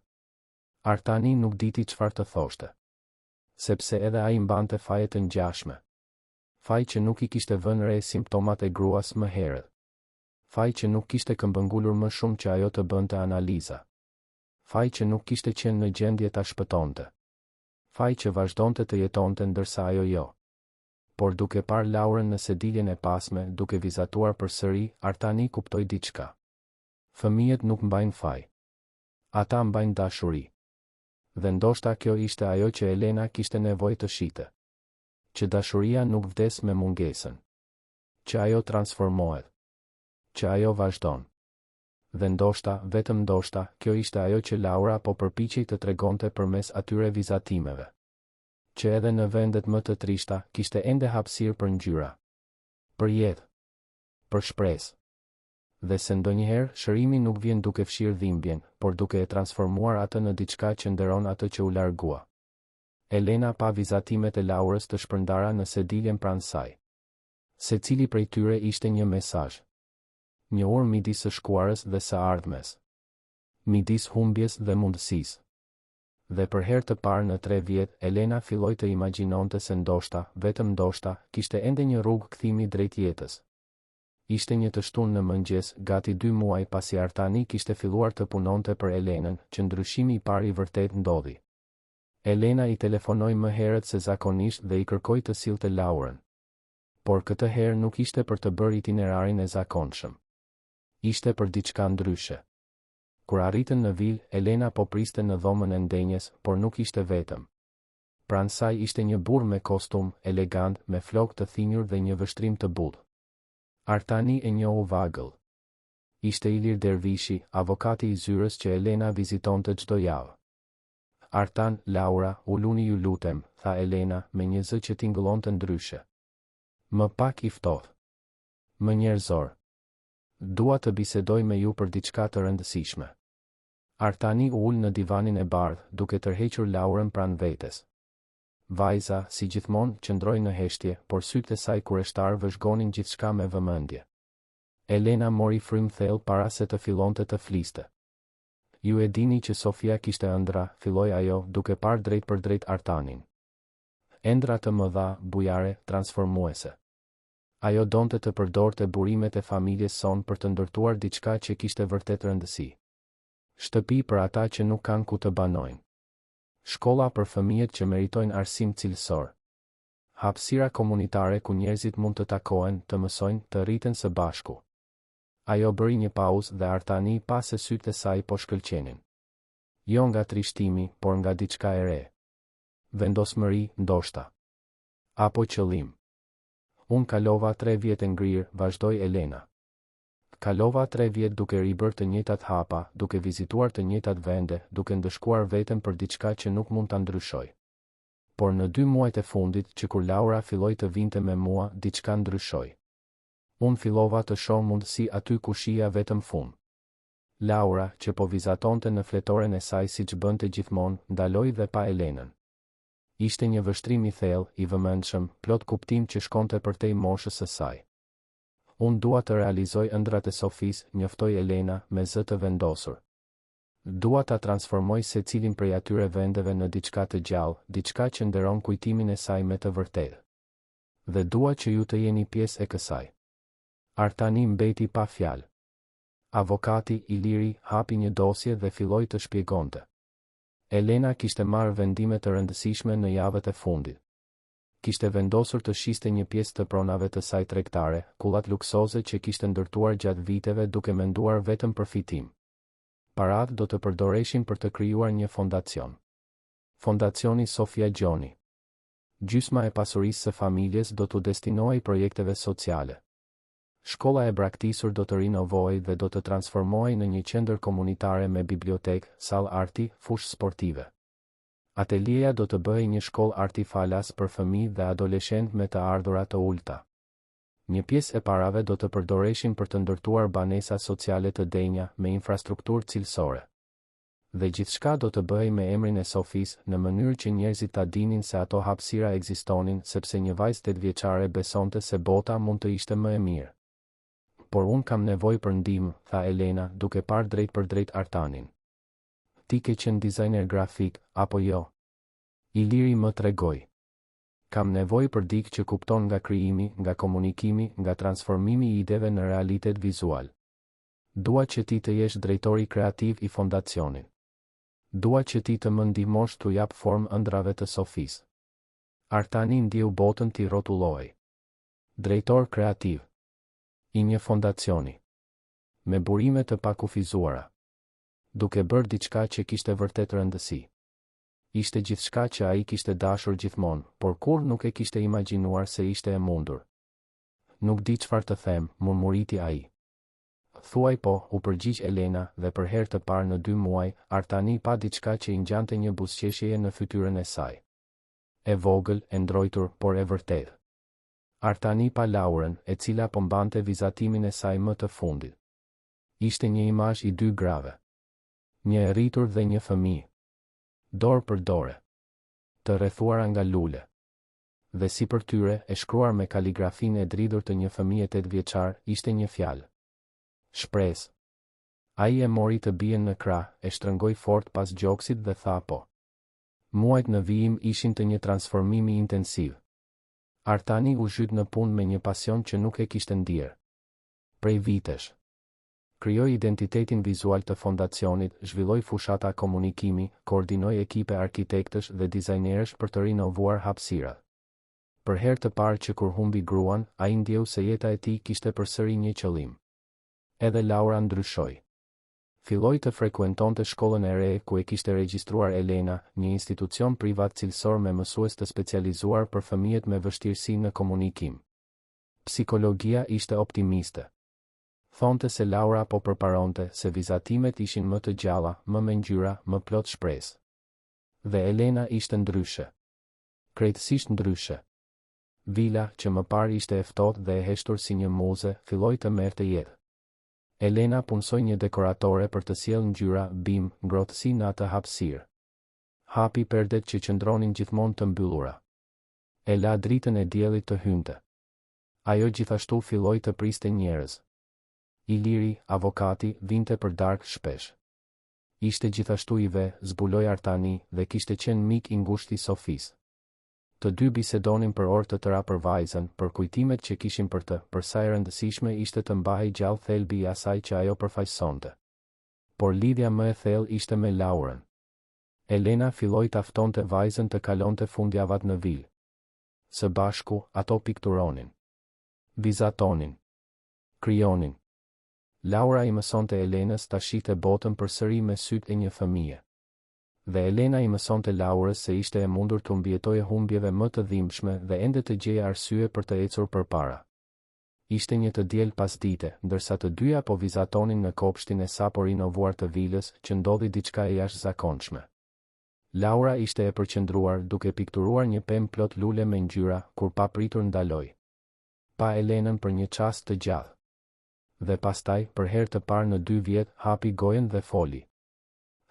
[SPEAKER 1] Artani nuk diti çfarë të thoshte. Sepse edhe ai mbante faje të ngjashme. Faj që nuk i kishte vënë re simptomat e gruas më herët. Faj që nuk kishte këmbëngulur më shumë që ajo të bënte analiza. Faj që nuk kishte qenë në gjendje ta shpëtonte. Faj që vazhdonte të jetonte ndërsa ajo jo. Por duke parë Laurën në sediljen e pasme, duke vizatuar përsëri, Artani kuptoi diçka. Fëmijët nuk mbajnë faj. Ata mbajnë dashuri. Dhe ndoshta kjo ishte ajo që Elena kishte nevojë të shite. Që dashuria nuk vdes me mungesën. Që ajo transformohet. Që ajo vazhdon. Dhe ndoshta, vetëm ndoshta, kjo ishte ajo që Laura po përpiqej të tregonte përmes atyre vizatimeve. Që edhe në vendet më të trishta, kishte ende hapësirë për ngjyra. Për jetë. Për shpresë. Dhe se ndonjëherë shërimi nuk vjen duke fshirë dhimbjen, por duke e transformuar atë në diçka që nderon atë që u largua. Elena pa vizatimet e Laurës të shpërndara në sediljen pranë saj. Secili prej tyre ishte një mesazh. Një orë midis së shkuarës dhe së ardhmes. Midis humbjes dhe mundësisë. Dhe për herë të parë në 3 vjet, Elena filloi të imagjinonte se ndoshta, vetëm ndoshta, kishte ende një rrugë kthimi drejt jetës. Ishte një të shtunë në mëngjes, gati 2 muaj pasi Artani kishte filluar të punonte për Elenën, që ndryshimi i parë i vërtet ndodhi. Elena i telefonoi më herët se zakonisht dhe i kërkoi të sillte Laurën. Por këtë herë nuk ishte për të bërë itinerarin e zakonshëm. Ishte për diçka ndryshe. Kur arritën në vilë, Elena po priste në dhomën e ndenjes, por nuk ishte vetëm. Pranë saj ishte një burr me kostum, elegant, me flokë të thinjur dhe një vështrim të butë. Artani e njohu vagël. Ishte Ilir Dervishi, avokati i zyrës që Elena vizitonte çdo javë. Artan, Laura, u luni ju lutem, tha Elena, me një zë që tingëllonte ndryshe. Më pak i ftohtë. Më njerëzor. Dua të bisedoj me ju për diçka të rëndësishme. Artani u ul në divanin e bardhë, duke tërhequr Laurën pranë vetes. Vajza, si gjithmonë, qëndroi në heshtje, por sytë e saj kureshtar vëzhgonin gjithçka me vëmendje. Elena mori frym thellë para se të fillonte të fliste. Ju e dini që Sofia kishte ëndra, filloi ajo, duke parë drejt për drejt Artanin. Ëndra të mëdha, bujare, transformuese. Ajo donte të përdorte burimet e familjes son për të ndërtuar diçka që kishte vërtet rëndësi. Shtëpi për ata që nuk kanë ku të banojnë. Shkolla për fëmijët që meritojnë arsim cilësor. Hapësira komunitare ku njerëzit mund të takohen, të mësojnë, të rriten së bashku. Ajo bëri një pauzë dhe Artani pa se sytë e saj po shkëlqenin. Jo nga trishtimi, por nga diçka e re. Vendosmëri, ndoshta. Apo qëllim. Unë kalova 3 vjet e ngrirë, vazhdoi Elena. Kalova 3 vjet duke ribër të njëjtat hapa, duke vizituar të njëjtat vende, duke ndëshkuar veten për diçka që nuk mund ta ndryshoj. Por në 2 muajt e fundit, që kur Laura filloi të vinte me mua, diçka ndryshoi. Unë fillova të shoh mundësi aty ku shija vetëm fund. Laura, që po vizatonte në fletoren e saj siç bënte gjithmonë, ndaloi dhe pa Elenën. Ishte një vështrim i thellë, i vëmendshëm, plot kuptim që shkonte përtej moshës së saj. Unë dua të realizoj ëndrat e Sofis, njoftoi Elena me zë të vendosur. Dua ta transformoj secilin prej atyre vendeve në diçka të gjallë, diçka që nderon kujtimin e saj me të vërtetë. Dhe dua që ju të jeni pjesë e kësaj. Artani mbeti pa fjalë. Avokati Iliri hapi një dosje dhe filloi të shpjegonte. Elena kishte marrë vendime të rëndësishme në javët e fundit. Kishte vendosur të shiste një pjesë të pronave të saj tregtare, kullat luksoze që kishte ndërtuar gjatë viteve duke menduar vetëm për fitim. Paratë do të përdoreshin për të krijuar një fondacion. Fondacioni Sofia Gjoni. Gjysma e pasurisë së familjes do t'u destinohej projekteve sociale. Shkolla e braktisur do të rinovohej dhe do të transformohej në një qendër komunitare me bibliotekë, sallë arti, fushë sportive. Atelieja do të bëhej një shkollë arti falas për fëmijë dhe adoleshentë me të ardhura të ulta. Një pjesë e parave do të përdoreshin për të ndërtuar banesa sociale të denja me infrastrukturë cilësore. Dhe gjithçka do të bëhej me emrin e Sofis, në mënyrë që njerëzit ta dinin se ato hapësira ekzistonin, sepse një vajzë 8 vjeçare besonte se bota mund të ishte më e mirë. Por unë kam nevojë për ndihmë, tha Elena, duke parë drejt për drejt Artanin. Ti ke qenë dizajner grafik, apo jo? Iliri më tregoi. Kam nevojë për dikë që kupton nga krijimi, nga komunikimi, nga transformimi i ideve në realitet vizual. Dua që ti të jesh drejtori kreativ i fondacionit. Dua që ti të më ndihmosh t'u jap formë ëndrave të Sofis. Artani ndjeu botën t'i rrotulloi. Drejtor kreativ i një fondacioni, me burime të pakufizuara, duke bërë diçka që kishte vërtet rëndësi. Ishte gjithçka që ai kishte dashur gjithmonë, por kur nuk e kishte imagjinuar se ishte e mundur. Nuk di çfarë të them, murmuriti ai. Thuaj po, u përgjigj Elena, dhe për herë të parë në 2 muaj, Artani pa diçka që i ngjante një buzëqeshje në fytyrën e saj. E vogël, e ndrojtur, por e vërtetë. Artani pa Laurën, e cila po mbante vizatimin e saj më të fundit. Ishte një imazh i 2 grave. Një e rritur dhe një fëmijë. Dorë për dore. Të rrethuara nga lule. Dhe si për tyre, e shkruar me kaligrafinë e dridhur të një fëmije 8 vjeçar, ishte një fjalë. Shpresë. Ai e mori të bien në krah, e shtrëngoi fort pas gjoksit dhe tha po. Muajt në vijim ishin të një transformimi intensiv. Artani u zhyt në punë me një pasion që nuk e kishte ndier prej vitesh. Krijoi identitetin vizual të fondacionit, zhvilloi fushata komunikimi, koordinoi ekipe arkitektësh dhe dizajnerësh për të rinovuar hapësirat. Për herë të parë që kur humbi gruan, ai ndjeu se jeta e tij kishte përsëri një qëllim. Edhe Laura ndryshoi. Filloi të frekuentonte shkollën e re ku e kishte regjistruar Elena, një institucion privat cilësor me mësues të specializuar për fëmijët me vështirësi në komunikim. Psikologjia ishte optimiste. Thonte se Laura po përparonte se vizatimet ishin më të gjalla, më me ngjyra, më plot shpresë. Dhe Elena ishte ndryshe. Krejtësisht ndryshe. Vila, që më parë ishte e ftohtë dhe e heshtur si një muze, filloi të merrte jetë. Elena punsoi një dekoratore për të sjellë ngjyra, bim, ngrohtësi në atë hapësirë. Hapi perdet që qëndronin gjithmonë të mbyllura. E la dritën e diellit të hynte. Ajo gjithashtu filloi të priste njerëz. Iliri, avokati, vinte për darkë shpesh. Ishte gjithashtu i zbuloi Artani dhe kishte qenë mik i ngushtë i Sofis. Të dy bisedonin për orë të tëra për vajzën, për kujtimet që kishin për të, për sa e rëndësishme ishte të mbahej gjallë thelbi i asaj që ajo përfaqësonte. Por lidhja më e thellë ishte me Laurën. Elena filloi ta ftonte vajzën të kalonte fundjavat në vilë. Së bashku, ato pikturonin, vizatonin, krijonin. Laura i mësonte Elenës ta shihte botën përsëri me sytë e një fëmije. Dhe Elena i mësonte Laurës se ishte e mundur të mbijetojë humbjeve më të dhimbshme dhe ende të gjejë arsye për të ecur përpara. Ishte një të diel pasdite, ndërsa të dyja po vizatonin në kopshtin e sapo rinovuar të vilës, që ndodhi diçka e jashtëzakonshme. Laura ishte e përqendruar duke pikturuar një pemë plot lule me ngjyra, kur papritur ndaloi. Pa Elenën për një çast të gjatë. Dhe pastaj, për herë të parë në 2 vjet, hapi gojen dhe foli.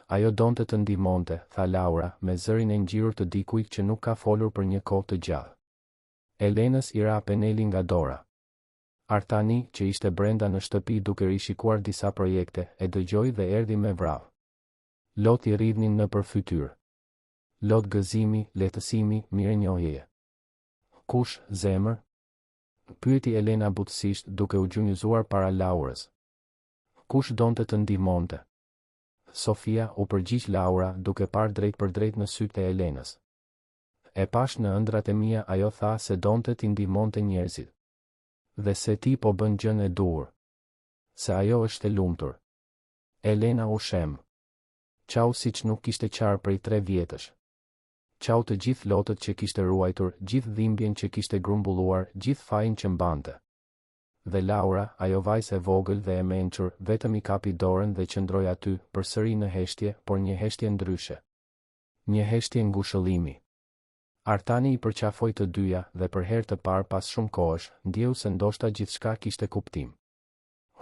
[SPEAKER 1] Ajo donte të ndihmonte, tha Laura, me zërin e ngjirur të dikujt që nuk ka folur për një kohë të gjatë. Elenës i ra peneli nga dora. Artani, që ishte brenda në shtëpi duke rishikuar disa projekte, e dëgjoi dhe erdhi me vrap. Lot i rridhnin në përfytyr. Lot gëzimi, lehtësimi, mirënjohje. Kush, zemër? Pyeti Elena butësisht, duke u gjunjëzuar para Laurës. Kush donte të ndihmonte? Sofia, u përgjigj Laura, duke parë drejt për drejt në sytë e Elenës. E pash në ëndrat e mia, ajo tha se donte t'i ndihmonte njerëzit. Dhe se ti po bën gjën e duhur. Se ajo është e lumtur. Elena u shem. Qau siç nuk kishte qarë prej 3 vjetësh. Qau të gjithë lotët që kishte ruajtur, gjithë dhimbjen që kishte grumbulluar, gjithë fajin që mbante. Dhe Laura, ajo vajzë e vogël dhe e mençur, vetëm i kapi dorën dhe qëndroi aty, përsëri në heshtje, por një heshtje ndryshe. Një heshtje ngushëllimi. Artani i përqafoi të dyja dhe për herë të parë pas shumë kohësh, ndjeu se ndoshta gjithçka kishte kuptim.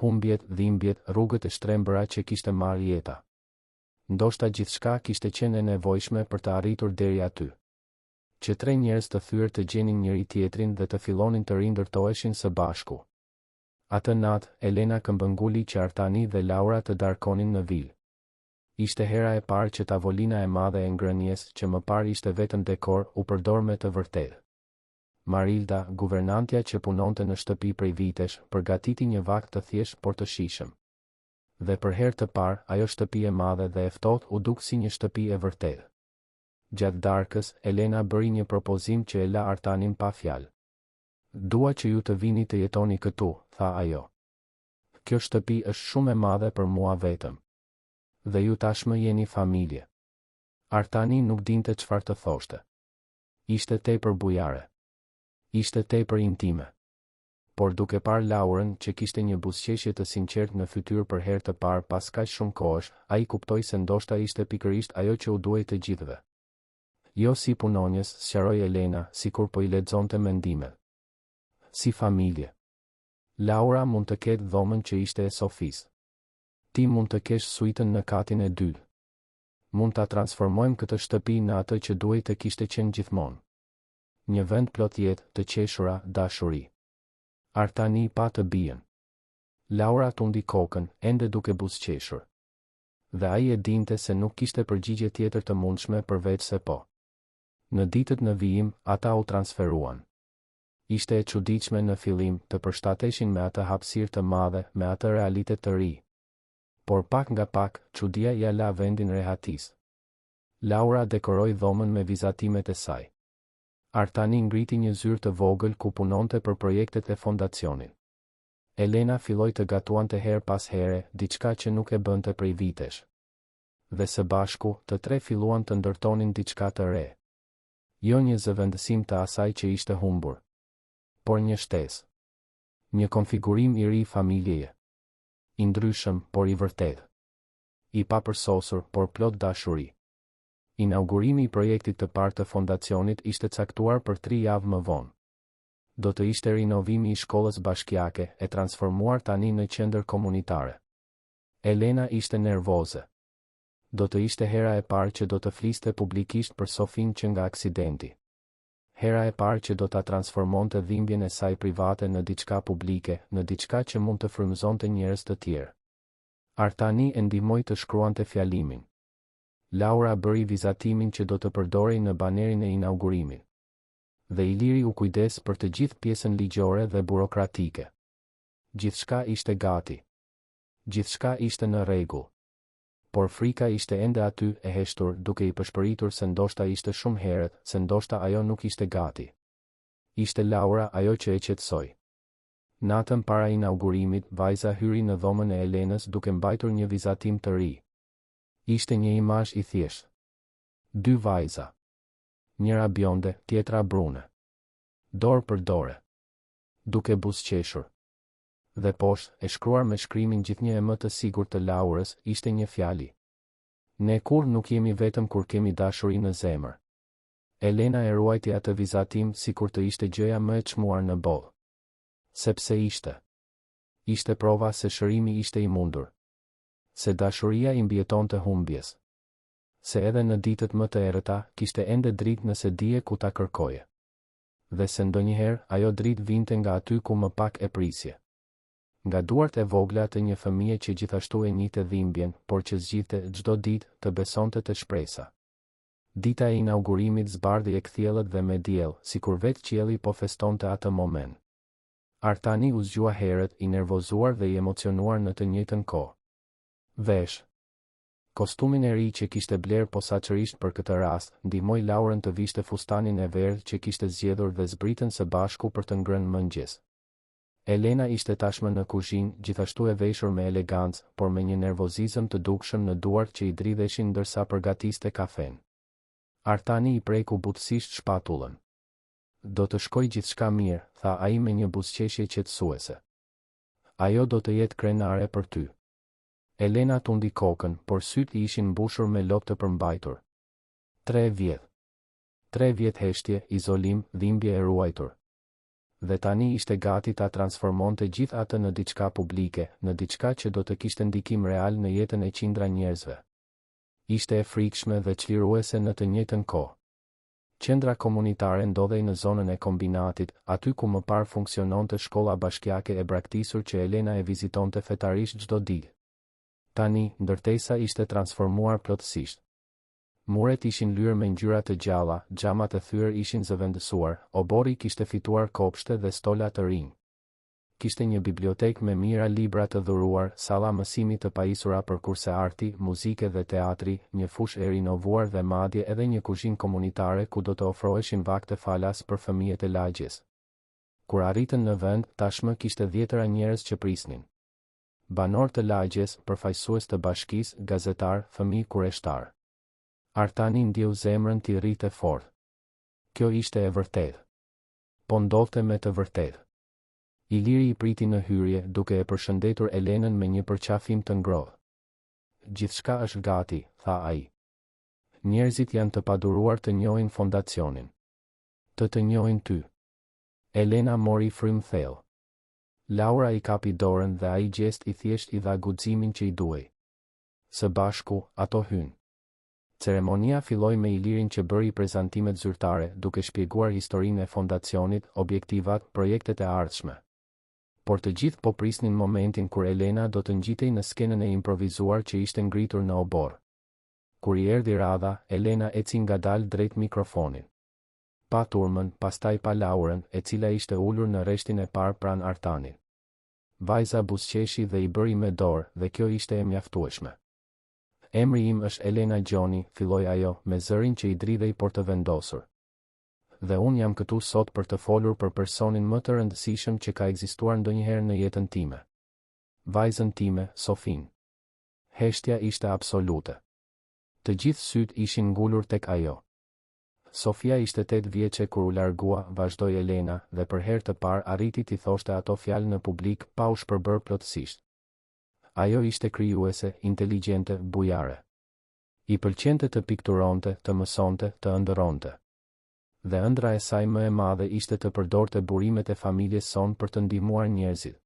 [SPEAKER 1] Humbjet, dhimbjet, rrugët e shtrembëra që kishte marrë jeta. Ndoshta gjithçka kishte qenë e nevojshme për të arritur deri aty. Që 3 njerëz të thyer të gjenin njëri tjetrin dhe të fillonin të rindërtoheshin së bashku. Atë natë, Elena këmbënguli që Artani dhe Laura të darkonin në vilë. Ishte hera e parë që tavolina e madhe e ngrënies, që më parë ishte vetëm dekor, u përdor me të vërtetë. Marilda, guvernantja që punonte në shtëpi prej vitesh, përgatiti një vakt të thjeshtë por të shijshëm. Dhe për herë të parë, ajo shtëpi e madhe dhe e ftohtë u duk si një shtëpi e vërtetë. Gjatë darkës, Elena bëri një propozim që e la Artanin pa fjalë. Dua që ju të vini të jetoni këtu, tha ajo. Kjo shtëpi është shumë e madhe për mua vetëm. Dhe ju tashmë jeni familje. Artani nuk dinte çfarë të thoshte. Ishte tepër bujare. Ishte tepër intime. Por duke parë Laurën, që kishte një buzëqeshje të sinqertë në fytyrë për herë të parë pas kaq shumë kohësh, ai kuptoi se ndoshta ishte pikërisht ajo që u duhej të gjithëve. Jo si punonjës, sqaroi Elena, sikur po i lexonte mendimet. Si familje. Laura mund të ketë dhomën që ishte e Sofis. Ti mund të kesh suitën në katin e dytë. Mund ta transformojmë këtë shtëpi në atë që duhej të kishte qenë gjithmonë. Një vend plot jetë, të qeshura, dashuri. Artani pa të bien. Laura tundi kokën, ende duke buzëqeshur. Dhe ai e dinte se nuk kishte përgjigje tjetër të mundshme përveç se po. Në ditët në vijim, ata u transferuan. Ishte e çuditshme në fillim të përshtateshin me atë hapësirë të madhe, me atë realitet të ri. Por pak nga pak, çudia ja la vendin rehatis. Laura dekoroi dhomën me vizatimet e saj. Artani ngriti një zyrë të vogël ku punonte për projektet e fondacionit. Elena filloi të gatuante her pas here, diçka që nuk e bënte prej vitesh. Dhe së bashku, të tre filluan të ndërtonin diçka të re. Jo një zëvendësim të asaj që ishte humbur, por një shtesë. Një konfigurim i ri familjeje. I ndryshëm, por i vërtet. I papërsosur, por plot dashuri. Inaugurimi i projektit të parë të fondacionit ishte caktuar për 3 javë më vonë. Do të ishte rinovimi i shkollës bashkiake, e transformuar tani në qendër komunitare. Elena ishte nervoze. Do të ishte hera e parë që do të fliste publikisht për Sofin që nga aksidenti. Hera e parë që do ta transformonte dhimbjen e saj private në diçka publike, në diçka që mund të frymëzonte njerëz të tjerë. Artani e ndihmoi të shkruante fjalimin. Laura bëri vizatimin që do të përdorej në banerin e inaugurimit. Dhe Iliri u kujdes për të gjithë pjesën ligjore dhe burokratike. Gjithçka ishte gati. Gjithçka ishte në rregull. Por frika ishte ende aty, e heshtur, duke i përshpëritur se ndoshta ishte shumë herët, se ndoshta ajo nuk ishte gati. Ishte Laura ajo që e qetësoi. Natën para inaugurimit, vajza hyri në dhomën e Elenës duke mbajtur një vizatim të ri. Ishte një imazh i thjeshtë. 2 vajza. Njëra bjonde, tjetra brune. Dorë për dore. Duke buzëqeshur. Dhe poshtë, e shkruar me shkrimin gjithnjë e më të sigurt të Laurës, ishte një fjali. Ne kur nuk jemi vetëm kur kemi dashuri në zemër. Elena e ruajti atë vizatim sikur të ishte gjëja më e çmuar në botë. Sepse ishte prova se shërimi ishte i mundur. Se dashuria i mbjetonte humbjes. Se edhe në ditët më të errëta, kishte ende dritë nëse dije ku ta kërkoje. Dhe se ndonjëherë, ajo dritë vinte nga aty ku më pak e prisje. Nga duart e vogla të një fëmije që gjithashtu e njihte dhimbjen, por që zgjidhte çdo ditë të besonte te shpresa. Dita e inaugurimit zbardhi e kthjellët dhe me diell, sikur vetë qielli po festonte atë moment. Artani u zgjua herët, i nervozuar dhe i emocionuar në të njëjtën kohë. Vesh. Kostumin e ri që kishte bler posaçërisht për këtë rast, ndihmoi Laurën të vishte fustanin e verdhë që kishte zgjedhur dhe zbritën së bashku për të ngrënë mëngjes. Elena ishte tashmë në kuzhinë, gjithashtu e veshur me elegancë, por me një nervozizëm të dukshëm në duart që i dridheshin ndërsa përgatiste kafen. Artani i preku butësisht shpatullën. Do të shkoj gjithçka mirë, tha ai me një buzëqeshje qetësuese. Ajo do të jetë krenare për ty. Elena tundi kokën, por sytë i ishin mbushur me lopë të përmbajtur. 3 vjet. 3 vjet heshtje, izolim, dhimbje e ruajtur. Dhe tani ishte gati ta transformonte gjithë atë në diçka publike, në diçka që do të kishte ndikim real në jetën e qindra njerëzve. Ishte e frikshme dhe çliruese në të njëjtën kohë. Qendra komunitare ndodhej në zonën e kombinatit, aty ku më parë funksiononte shkolla bashkiake e braktisur që Elena e vizitonte fetarisht çdo ditë. Tani, ndërtesa ishte transformuar plotësisht. Muret ishin lyer me ngjyra të gjalla, xhamat e thyer ishin zëvendësuar, obori kishte fituar kopshte dhe stola të rinj. Kishte një bibliotekë me mira libra të dhuruar, salla mësimi të pajisura për kurse arti, muzike dhe teatri, një fushë e rinovuar dhe madje edhe një kuzhinë komunitare ku do të ofroheshin vakte falas për fëmijët e lagjes. Kur arritën në vend, tashmë kishte 10 njerëz që prisnin. Banor të lagjes, përfaqësues të bashkisë, gazetar, fëmijë kureshtar. Artani ndjeu zemrën t'i rrite fort. Kjo ishte e vërtetë. Po ndodhte me të vërtetë. Iliri i priti në hyrje, duke e përshëndetur Elenën me një përqafim të ngrohtë. Gjithçka është gati, tha ai. Njerëzit janë të paduruar të njohin fondacionin. Të njohin ty. Elena mori frym thellë. Laura i kapi dorën dhe ai gjest i thjesht i dha guximin që i duhej. Së bashku, ato hynë. Ceremonia filloi me Ilirin që bëri prezantimet zyrtare, duke shpjeguar historinë e fondacionit, objektivat, projektet e ardhshme. Por të gjithë po prisnin momentin kur Elena do të ngjitej në skenën e improvizuar që ishte ngritur në obor. Kur i erdhi radha, Elena eci ngadalë drejt mikrofonit. Pa Turmën, pastaj pa Laurën, e cila ishte ulur në rreshtin e parë pranë Artanit. Vajza buzëqeshi dhe i bëri me dorë, dhe kjo ishte e mjaftueshme. Emri im është Elena Gjoni, filloi ajo, me zërin që i dridhej por të vendosur. Dhe unë jam këtu sot për të folur për personin më të rëndësishëm që ka ekzistuar ndonjëherë në jetën time. Vajzën time, Sofin. Heshtja ishte absolute. Të gjithë sytë ishin ngulur tek ajo. Sofia ishte 8 vjeçe kur u largua, vazhdoi Elena, dhe për herë të parë arriti t'i thoshte ato fjalë në publik pa u shpërbërë plotësisht. Ajo ishte krijuese, inteligjente, bujare. I pëlqente të pikturonte, të mësonte, të ëndërronte. Dhe ëndra e saj më e madhe ishte të përdorte burimet e familjes son për të ndihmuar njerëzit.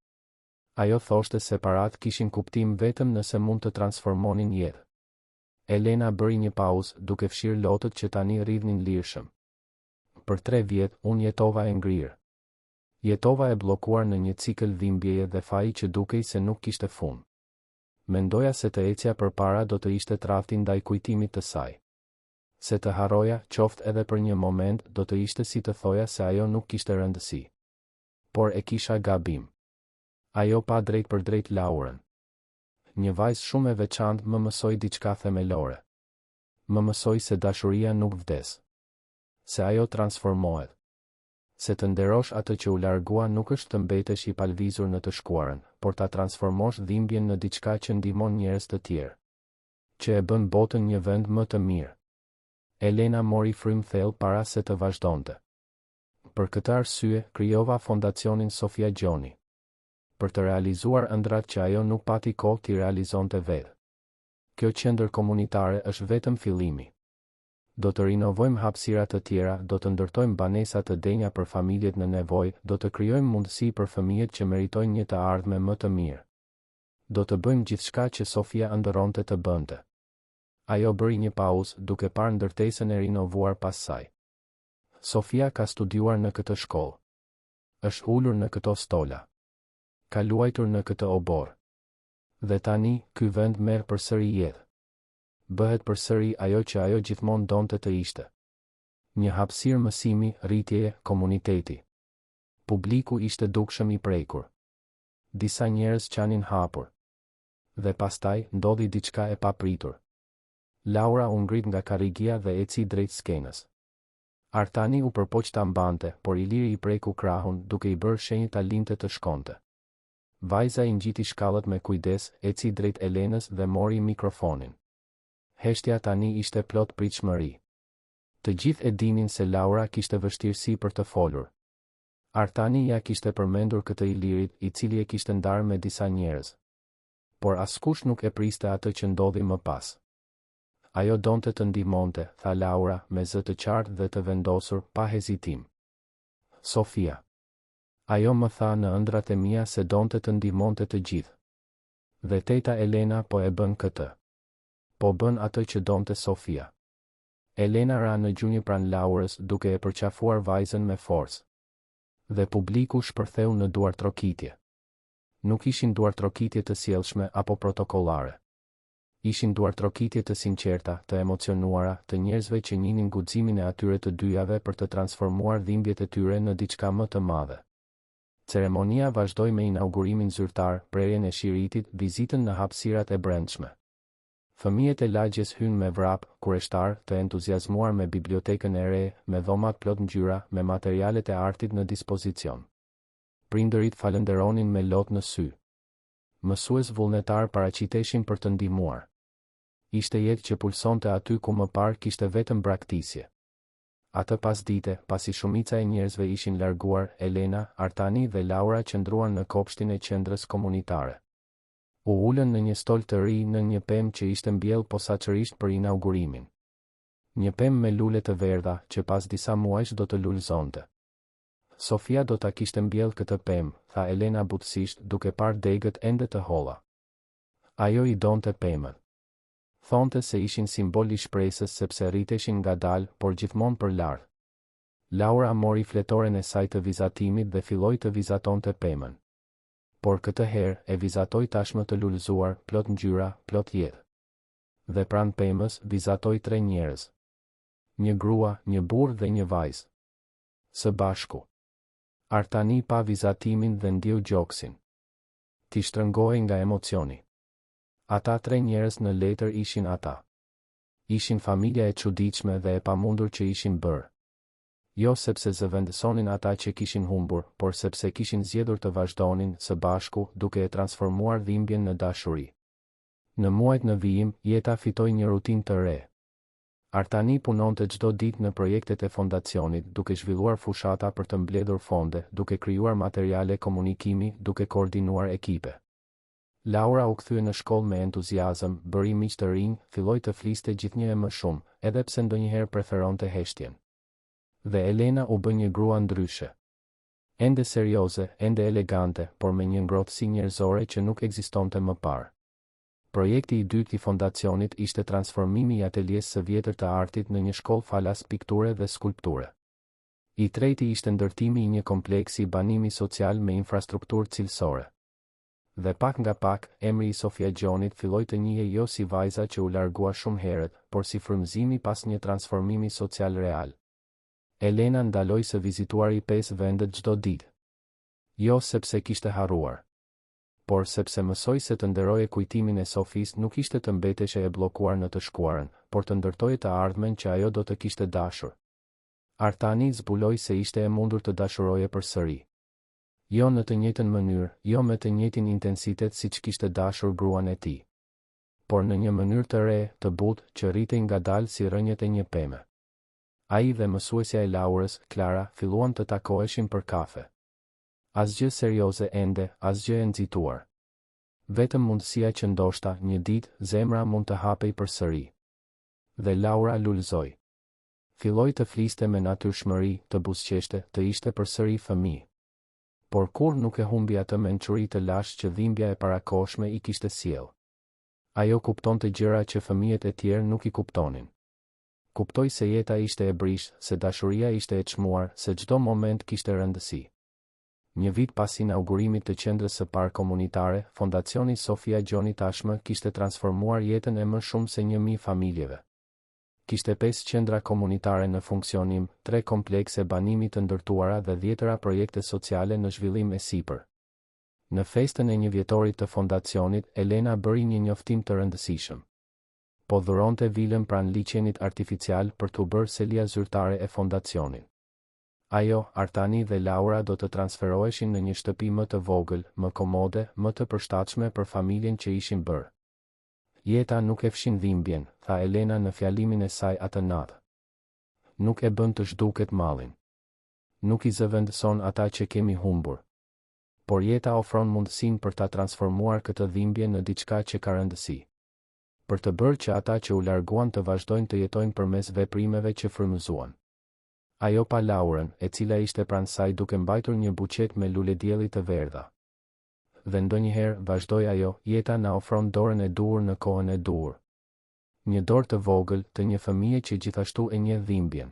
[SPEAKER 1] Ajo thoshte se parat kishin kuptim vetëm nëse mund të transformonin jetë. Elena bëri një pauzë, duke fshirë lotët që tani rridhnin lirshëm. Për 3 vjet, unë jetova e ngrirë. Jetova e blokuar në një cikël dhimbjeje dhe faji që dukej se nuk kishte fund. Mendoja se të ecja përpara do të ishte tradhti ndaj kujtimit të saj. Se të harroja, qoftë edhe për një moment, do të ishte si të thoja se ajo nuk kishte rëndësi. Por e kisha gabim. Ajo pa drejt për drejt Laurën. Një vajzë shumë e veçantë më mësoi diçka themelore. Më mësoi se dashuria nuk vdes. Se ajo transformohet. Se të nderosh atë që u largua nuk është të mbetesh i palvizur në të shkuarën, por ta transformosh dhimbjen në diçka që ndihmon njerëz të tjerë. Që e bën botën një vend më të mirë. Elena mori frym thellë para se të vazhdonte. Për këtë arsye, krijova fondacionin Sofia Gjoni. Për të realizuar ëndrat që ajo nuk pati kohë t'i realizonte vetë. Kjo qendër komunitare është vetëm fillimi. Do të rinovojmë hapësirat të tjera, do të ndërtojmë banesa të denja për familjet në nevojë, do të krijojmë mundësi për fëmijët që meritojnë një të ardhme më të mirë. Do të bëjmë gjithçka që Sofia ëndërronte të bënte. Ajo bëri një pauzë, duke parë ndërtesën e rinovuar pas saj. Sofia ka studiuar në këtë shkollë. Është ulur në këto stola. Ka luajtur në këtë obor. Dhe tani, ky vend merr përsëri jetë. Bëhet përsëri ajo që ajo gjithmonë donte të ishte. Një hapësirë mësimi, rritjeje, komuniteti. Publiku ishte dukshëm i prekur. Disa njerëz qanin hapur. Dhe pastaj, ndodhi diçka e papritur. Laura u ngrit nga karrigia dhe eci drejt skenës. Artani u përpoq ta mbante, por Iliri i preku krahun, duke i bërë shenjë ta linte të shkonte. Vajza i ngjiti shkallët me kujdes, eci drejt Elenës dhe mori mikrofonin. Heshtja tani ishte plot pritshmëri. Të gjithë e dinin se Laura kishte vështirësi për të folur. Artani ja kishte përmendur këtë Ilirit, i cili e kishte ndarë me disa njerëz. Por askush nuk e priste atë që ndodhi më pas. Ajo donte të ndihmonte, tha Laura, me zë të qartë dhe të vendosur, pa hezitim. Sofia. Ajo më tha në ëndrat e mia se donte të ndihmonte të gjithë. Dhe teta Elena po e bën këtë. Po bën atë që donte Sofia. Elena ra në gjunjë pranë Laurës, duke e përqafuar vajzën me forcë. Dhe publiku shpërtheu në duartrokitje. Nuk ishin duartrokitje të sjellshme apo protokollare. Ishin duartrokitje të sinqerta, të emocionuara, të njerëzve që njihnin guximin e atyre të dyjave për të transformuar dhimbjet e tyre në diçka më të madhe. Ceremonia vazhdoi me inaugurimin zyrtar, prerjen e shiritit, vizitën në hapësirat e brendshme. Fëmijët e lagjes hynë me vrap, kureshtar, të entuziazmuar me bibliotekën e re, me dhomat plot ngjyra, me materialet e artit në dispozicion. Prindërit falënderonin me lot në sy. Mësues vullnetar paraqiteshin për të ndihmuar. Ishte jetë që pulsonte aty ku më parë kishte vetëm braktisje. Atë pas dite, pasi shumica e njerëzve ishin larguar, Elena, Artani dhe Laura qëndruan në kopshtin e qendrës komunitare. U ulën në një stol të ri në një pemë që ishte mbjellë posaçërisht për inaugurimin. Një pemë me lule të verdha, që pas disa muajsh do të lulëzonte. Sofia do ta kishte mbjellë këtë pemë, tha Elena butësisht, duke parë degët ende të holla. Ajo i donte pemën. Thonte se ishin simbol I shpresës sepse rriteshin ngadalë, por gjithmonë për lart. Laura mori fletoren e saj të vizatimit dhe filloi të vizatonte pemën. Por këtë herë e vizatoi tashmë të lulëzuar, plot ngjyra, plot jetë. Dhe pranë pemës vizatoi 3 njerëz. Një grua, një burrë dhe një vajzë. Së bashku. Artani pa vizatimin dhe ndjeu gjoksin. Ti shtrëngohej nga emocioni. Ata 3 njerëz në letër ishin ata. Ishin familja e çuditshme dhe e pamundur që ishin bërë. Jo sepse zëvendësonin ata që kishin humbur, por sepse kishin zgjedhur të vazhdonin së bashku duke e transformuar dhimbjen në dashuri. Në muajt në vijim, jeta fitoi një rutinë të re. Artani punonte çdo ditë në projektet e fondacionit, duke zhvilluar fushata për të mbledhur fonde, duke krijuar materiale komunikimi, duke koordinuar ekipe. Laura u kthye në shkollë me entuziazëm, bëri miq të rinj, filloi të fliste gjithnjë e më shumë, edhe pse ndonjëherë preferonte heshtjen. Dhe Elena u bë një grua ndryshe. Ende serioze, ende elegante, por me një ngrohtësi njerëzore që nuk ekzistonte më parë. Projekti I dytë I fondacionit ishte transformimi I ateljes së vjetër të artit në një shkollë falas pikture dhe skulpture. I treti ishte ndërtimi I një kompleksi banimi social me infrastrukturë cilësore. Dhe pak nga pak, emri I Sofia Gjonit filloi të njihej jo si vajza që u largua shumë herët, por si frymëzimi pas një transformimi social real. Elena ndaloi së vizituari 5 vendet çdo ditë. Jo sepse kishte harruar, por sepse mësoi se të nderoje kujtimin e Sofis nuk ishte të mbeteshe e bllokuar në të shkuarën, por të ndërtoje të ardhmen që ajo do të kishte dashur. Artani zbuloi se ishte e mundur të dashuroje përsëri. Jo në të njëjtën mënyrë, jo me të njëjtin intensitet siç kishte dashur gruan e tij, por në një mënyrë të re, të butë, që rritej ngadalë si rënjët e një peme. Ai dhe mësuesja e Laurës, Klara, filluan të takoheshin për kafe. Asgjë serioze ende, asgjë e nxituar. Vetëm mundësia që ndoshta, një ditë, zemra mund të hapej përsëri. Dhe Laura lulëzoi. Filloi të fliste me natyrshmëri, të buzëqeshte, të ishte përsëri fëmijë. Por kur nuk e humbi atë mençuri të lashtë që dhimbja e parakohshme I kishte sjell. Ajo kuptonte gjëra që fëmijët e tjerë nuk I kuptonin. Kuptoi se jeta ishte e brishtë, se dashuria ishte e çmuar, se çdo moment kishte rëndësi. Një vit pas inaugurimit të qendrës së parë komunitare, Fondacioni Sofia Gjoni tashmë kishte transformuar jetën e më shumë se 1000 familjeve. Kishte 5 qendra komunitare në funksionim, 3 komplekse banimi të ndërtuara dhe 10 projekte sociale në zhvillim e sipër. Në festën e 1 vjetorit të fondacionit, Elena bëri një njoftim të rëndësishëm. Po dhuronte vilën pranë liçenit artificial për t'u bërë selia zyrtare e fondacionit. Ajo, Artani dhe Laura do të transferoheshin në një shtëpi më të vogël, më komode, më të përshtatshme për familjen që ishin bërë. Jeta nuk e fshin dhimbjen, tha Elena në fjalimin e saj atë natë. Nuk e bën të zhduket mallin. Nuk I zëvendëson ata që kemi humbur. Por jeta ofron mundësinë për ta transformuar këtë dhimbje në diçka që ka rëndësi. Për të bërë që ata që u larguan të vazhdojnë të jetojnë përmes veprimeve që frymëzuan. Ajo pa Laurën, e cila ishte pranë saj duke mbajtur një buqet me lule dielli të verdha. Dhe ndonjëherë, vazhdoi ajo, jeta na ofron dorën e duhur në kohën e duhur. Një dorë të vogël, të një fëmije që gjithashtu e njeh dhimbjen.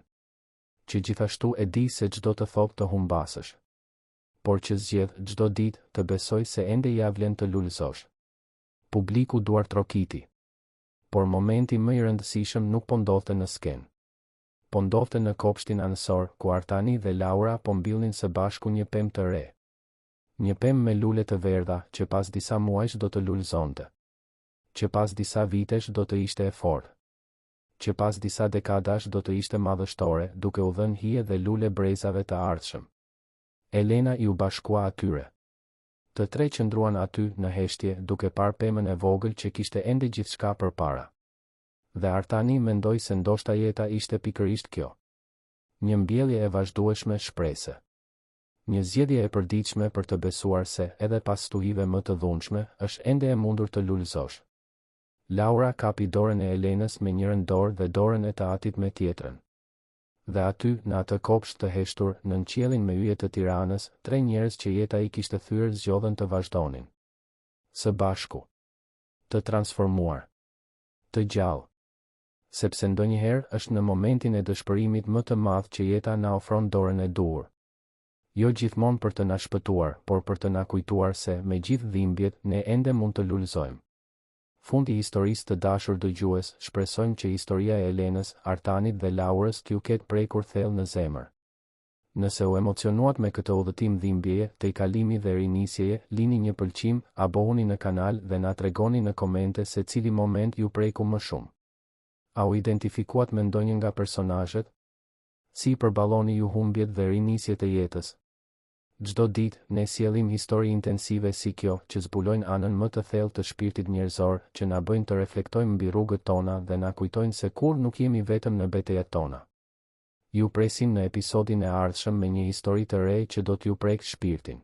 [SPEAKER 1] Që gjithashtu e di se çdo të thotë të humbasësh. Por që zgjedh çdo ditë të besoj se ende ja vlen të lulëzosh. Publiku duar trokiti. Por momenti më I rëndësishëm nuk po ndodhte në skenë. Po ndodhte në kopshtin anësor, ku Artani dhe Laura po mbillnin së bashku një pemë të re. Një pemë me lule të verdha, që pas disa muajsh do të lulëzonte. Që pas disa vitesh do të ishte e fortë. Që pas disa dekadash do të ishte madhështore, duke u dhënë hije dhe lule brezave të ardhshëm. Elena I u bashkua atyre. Të tre qëndruan aty në heshtje, duke parë pemën e vogël që kishte ende gjithçka përpara. Dhe Artani mendoi se ndoshta jeta ishte pikërisht kjo. Një mbjellje e vazhdueshme shprese. Një zgjedhje e përditshme për të besuar se, edhe pas stuhive më të dhunshme, është ende e mundur të lulëzosh. Laura kapi dorën e Elenës me njërin dorë dhe dorën e të atit me tjetrën. Dhe aty, në atë kopsht të heshtur, nën qiellin me yje të Tiranës, 3 njerëz që jeta I kishte thyer zgjodhen të vazhdonin. Së bashku. Të transformuar. të gjallë. Sepse ndonjëherë është në momentin e dëshpërimit më të madh që jeta na ofron dorën e dur. Jo gjithmonë për të na shpëtuar, por për të na kujtuar se, me gjithë dhimbjet, ne ende mund të lulëzojmë. Fundi i historisë të dashur dëgjues, shpresojmë që historia e Elenës, Artanit dhe Laurës t'ju ketë prekur thellë në zemër. Nëse u emocionuat me këtë udhëtim dhimbjeje, te kalimi dhe rinisjeje, lini një pëlqim, abohuni në kanal dhe na tregoni në komente se cili moment ju preku më shumë. A u identifikuat me ndonjë nga personazhet? Si përballoni ju humbjet dhe rinisjet e jetës? Çdo ditë, ne sjellim histori intensive si kjo, që zbulojnë anën më të thellë të shpirtit njerëzor, që na bëjnë të reflektojmë mbi rrugët tona dhe na kujtojnë se kur nuk jemi vetëm në betejat tona. Ju presim në episodin e ardhshëm me një histori të re që do t'ju prekë shpirtin.